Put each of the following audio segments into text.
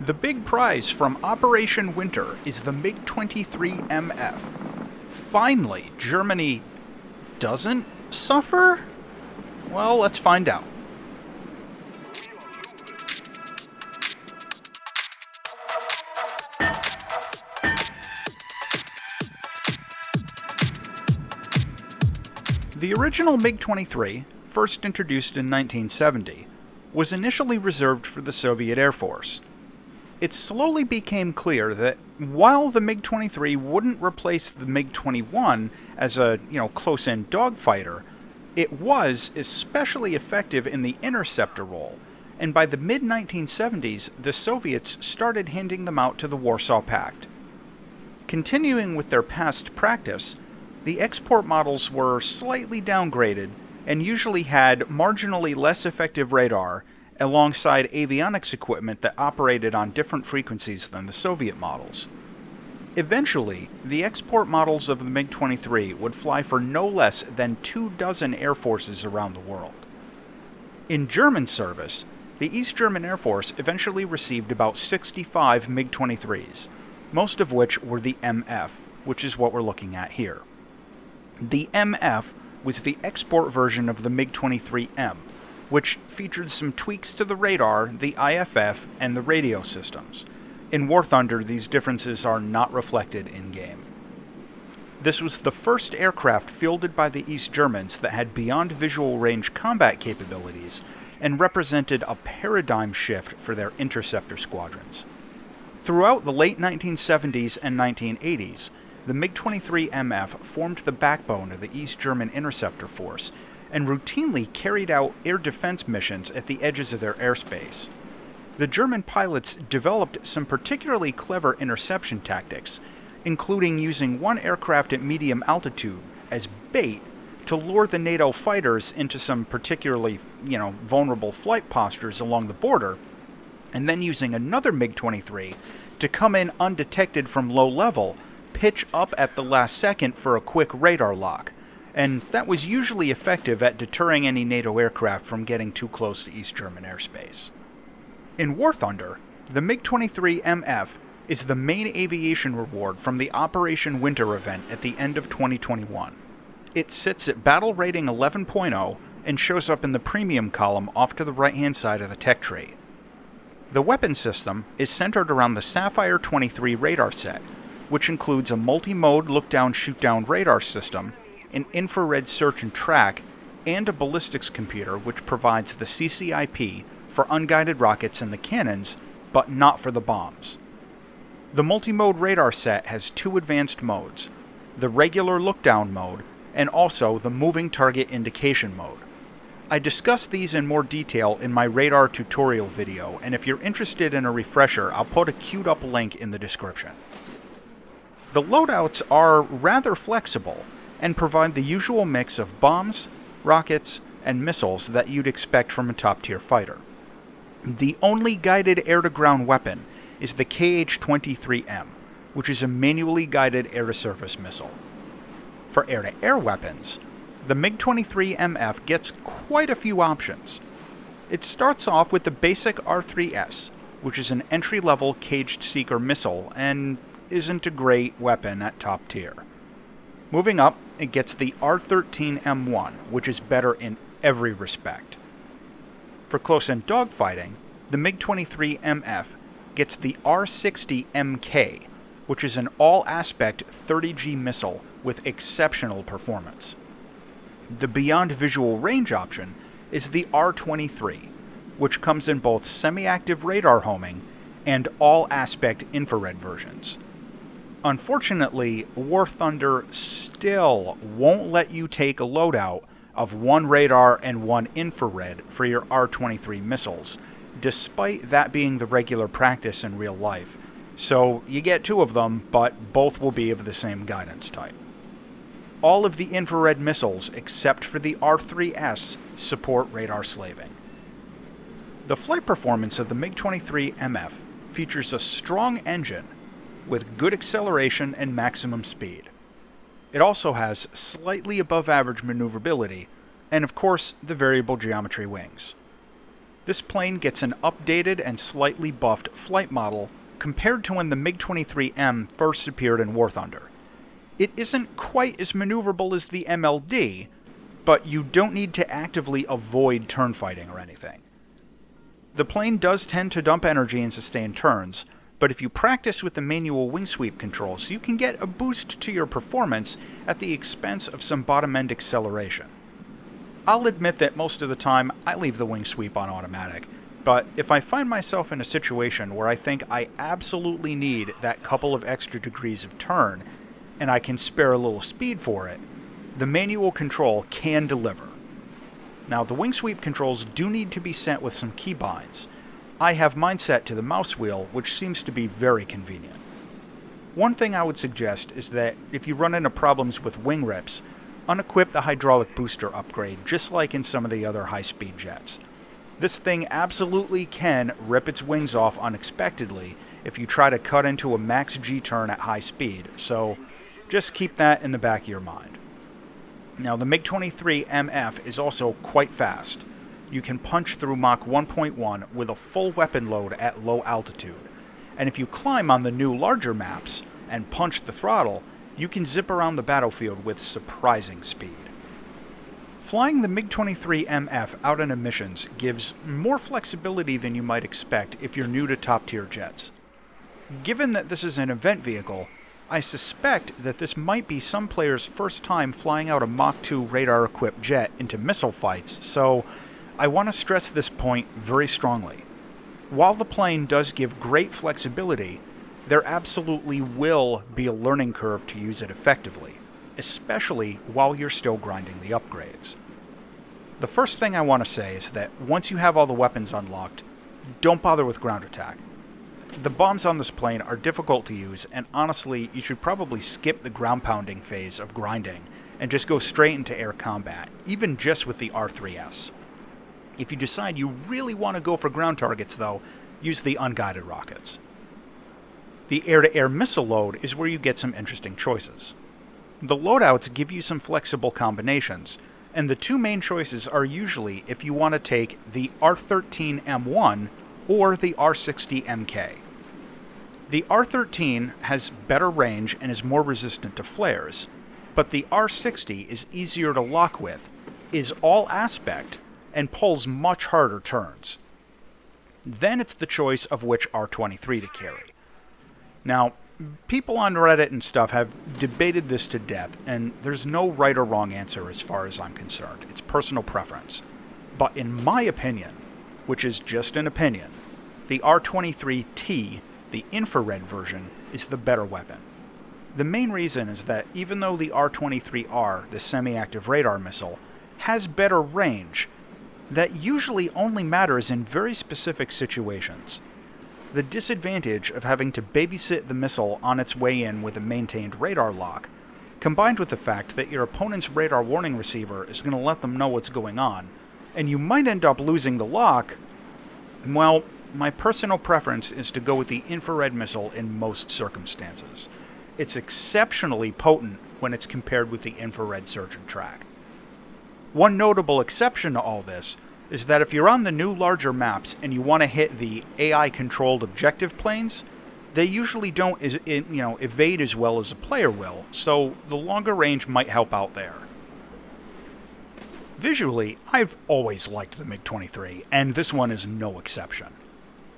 The big prize from Operation Winter is the Mig-23MF. Finally, Germany doesn't suffer? Well, let's find out. The original MiG-23, first introduced in 1970, was initially reserved for the Soviet Air Force. It slowly became clear that while the MiG-23 wouldn't replace the MiG-21 as a, close-in dogfighter, it was especially effective in the interceptor role, and by the mid-1970s, the Soviets started handing them out to the Warsaw Pact. Continuing with their past practice, the export models were slightly downgraded and usually had marginally less effective radar alongside avionics equipment that operated on different frequencies than the Soviet models. Eventually, the export models of the MiG-23 would fly for no less than 24 air forces around the world. In German service, the East German Air Force eventually received about 65 MiG-23s, most of which were the MF, which is what we're looking at here. The MF was the export version of the MiG-23M, which featured some tweaks to the radar, the IFF, and the radio systems. In War Thunder, these differences are not reflected in-game. This was the first aircraft fielded by the East Germans that had beyond visual range combat capabilities and represented a paradigm shift for their interceptor squadrons. Throughout the late 1970s and 1980s, the MiG-23MF formed the backbone of the East German interceptor force and routinely carried out air defense missions at the edges of their airspace. The German pilots developed some particularly clever interception tactics, including using one aircraft at medium altitude as bait to lure the NATO fighters into some particularly, vulnerable flight postures along the border, and then using another MiG-23 to come in undetected from low level, pitch up at the last second for a quick radar lock, and that was usually effective at deterring any NATO aircraft from getting too close to East German airspace. In War Thunder, the MiG-23MF is the main aviation reward from the Operation Winter event at the end of 2021. It sits at Battle Rating 11.0 and shows up in the premium column off to the right-hand side of the tech tree. The weapon system is centered around the Sapphire 23 radar set, which includes a multi-mode look-down shoot-down radar system, an infrared search and track, and a ballistics computer which provides the CCIP for unguided rockets and the cannons, but not for the bombs. The multi-mode radar set has two advanced modes, the regular look-down mode and also the moving target indication mode. I discussed these in more detail in my radar tutorial video, and if you're interested in a refresher, I'll put a queued up link in the description. The loadouts are rather flexible and provide the usual mix of bombs, rockets, and missiles that you'd expect from a top-tier fighter. The only guided air-to-ground weapon is the KH-23M, which is a manually guided air-to-surface missile. For air-to-air weapons, the MiG-23MF gets quite a few options. It starts off with the basic R3S, which is an entry-level caged seeker missile and isn't a great weapon at top tier. Moving up, it gets the R13M1, which is better in every respect. For close-in dogfighting, the MiG-23MF gets the R60MK, which is an all-aspect 30G missile with exceptional performance. The beyond visual range option is the R23, which comes in both semi-active radar homing and all-aspect infrared versions. Unfortunately, War Thunder still won't let you take a loadout of one radar and one infrared for your R-23 missiles, despite that being the regular practice in real life. So you get two of them, but both will be of the same guidance type. All of the infrared missiles, except for the R3S, support radar slaving. The flight performance of the MiG-23MF features a strong engine with good acceleration and maximum speed. It also has slightly above average maneuverability, and of course, the variable geometry wings. This plane gets an updated and slightly buffed flight model compared to when the MiG-23M first appeared in War Thunder. It isn't quite as maneuverable as the MLD, but you don't need to actively avoid turn fighting or anything. The plane does tend to dump energy and sustain turns, but if you practice with the manual wing sweep controls, you can get a boost to your performance at the expense of some bottom-end acceleration. I'll admit that most of the time I leave the wing sweep on automatic, but if I find myself in a situation where I think I absolutely need that couple of extra degrees of turn, and I can spare a little speed for it, the manual control can deliver. Now, the wing sweep controls do need to be set with some keybinds. I have mine set to the mouse wheel, which seems to be very convenient. One thing I would suggest is that if you run into problems with wing rips, unequip the hydraulic booster upgrade, just like in some of the other high-speed jets. This thing absolutely can rip its wings off unexpectedly if you try to cut into a max G turn at high speed, so just keep that in the back of your mind. Now, the Mig-23MF is also quite fast. You can punch through Mach 1.1 with a full weapon load at low altitude, and if you climb on the new larger maps and punch the throttle, you can zip around the battlefield with surprising speed. Flying the Mig-23MF out on missions gives more flexibility than you might expect if you're new to top-tier jets. Given that this is an event vehicle, I suspect that this might be some players' first time flying out a Mach 2 radar-equipped jet into missile fights, so I want to stress this point very strongly. While the plane does give great flexibility, there absolutely will be a learning curve to use it effectively, especially while you're still grinding the upgrades. The first thing I want to say is that once you have all the weapons unlocked, don't bother with ground attack. The bombs on this plane are difficult to use, and honestly, you should probably skip the ground pounding phase of grinding and just go straight into air combat, even just with the R3S. If you decide you really want to go for ground targets, though, use the unguided rockets. The air-to-air missile load is where you get some interesting choices. The loadouts give you some flexible combinations, and the two main choices are usually if you want to take the R13M1 or the R60MK. The R13 has better range and is more resistant to flares, but the R60 is easier to lock with, is all aspect, and pulls much harder turns. Then it's the choice of which R23 to carry. Now, people on Reddit and stuff have debated this to death, and there's no right or wrong answer as far as I'm concerned. It's personal preference. But in my opinion, which is just an opinion, the R23T, the infrared version, is the better weapon. The main reason is that even though the R23R, the semi-active radar missile, has better range, that usually only matters in very specific situations. The disadvantage of having to babysit the missile on its way in with a maintained radar lock, combined with the fact that your opponent's radar warning receiver is going to let them know what's going on, and you might end up losing the lock, well, my personal preference is to go with the infrared missile in most circumstances. It's exceptionally potent when it's compared with the infrared surge and track. One notable exception to all this is that if you're on the new larger maps and you want to hit the AI-controlled objective planes, they usually don't evade as well as a player will, so the longer range might help out there. Visually, I've always liked the MiG-23, and this one is no exception.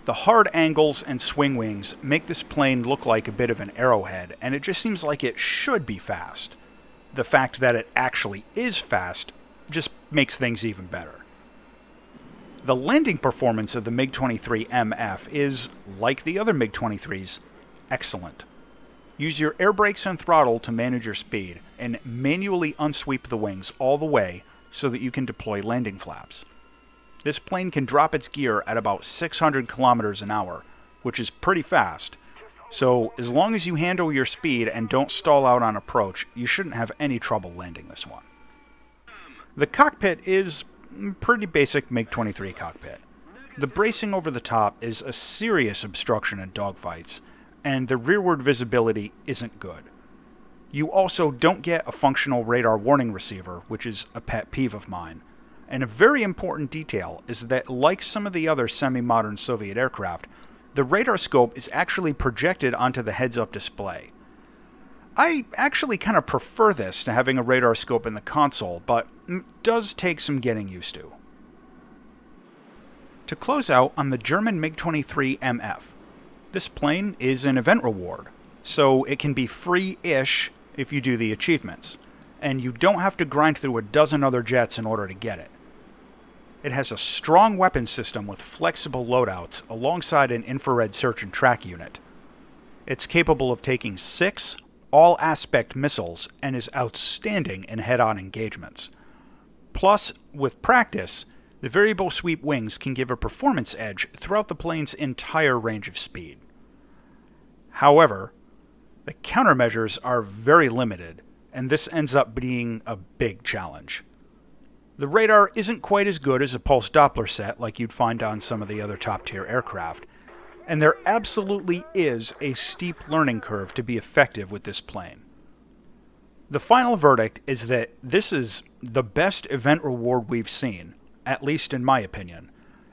The hard angles and swing wings make this plane look like a bit of an arrowhead, and it just seems like it should be fast. The fact that it actually is fast just makes things even better. The landing performance of the Mig-23MF is, like the other MiG-23s, excellent. Use your air brakes and throttle to manage your speed, and manually unsweep the wings all the way so that you can deploy landing flaps. This plane can drop its gear at about 600 kilometers an hour, which is pretty fast, so as long as you handle your speed and don't stall out on approach, you shouldn't have any trouble landing this one. The cockpit is pretty basic MiG-23 cockpit. The bracing over the top is a serious obstruction in dogfights, and the rearward visibility isn't good. You also don't get a functional radar warning receiver, which is a pet peeve of mine. And a very important detail is that, like some of the other semi-modern Soviet aircraft, the radar scope is actually projected onto the heads-up display. I actually kind of prefer this to having a radar scope in the console, but it does take some getting used to. To close out on the German Mig-23MF, this plane is an event reward, so it can be free-ish if you do the achievements, and you don't have to grind through a dozen other jets in order to get it. It has a strong weapon system with flexible loadouts alongside an infrared search and track unit. It's capable of taking 6 all-aspect missiles and is outstanding in head-on engagements. Plus, with practice, the variable sweep wings can give a performance edge throughout the plane's entire range of speed. However, the countermeasures are very limited, and this ends up being a big challenge. The radar isn't quite as good as a pulse Doppler set like you'd find on some of the other top-tier aircraft, and there absolutely is a steep learning curve to be effective with this plane. The final verdict is that this is the best event reward we've seen, at least in my opinion,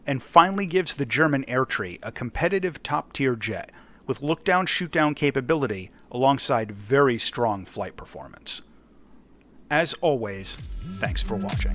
and finally gives the German air tree a competitive top-tier jet with look-down, shoot-down capability alongside very strong flight performance. As always, thanks for watching.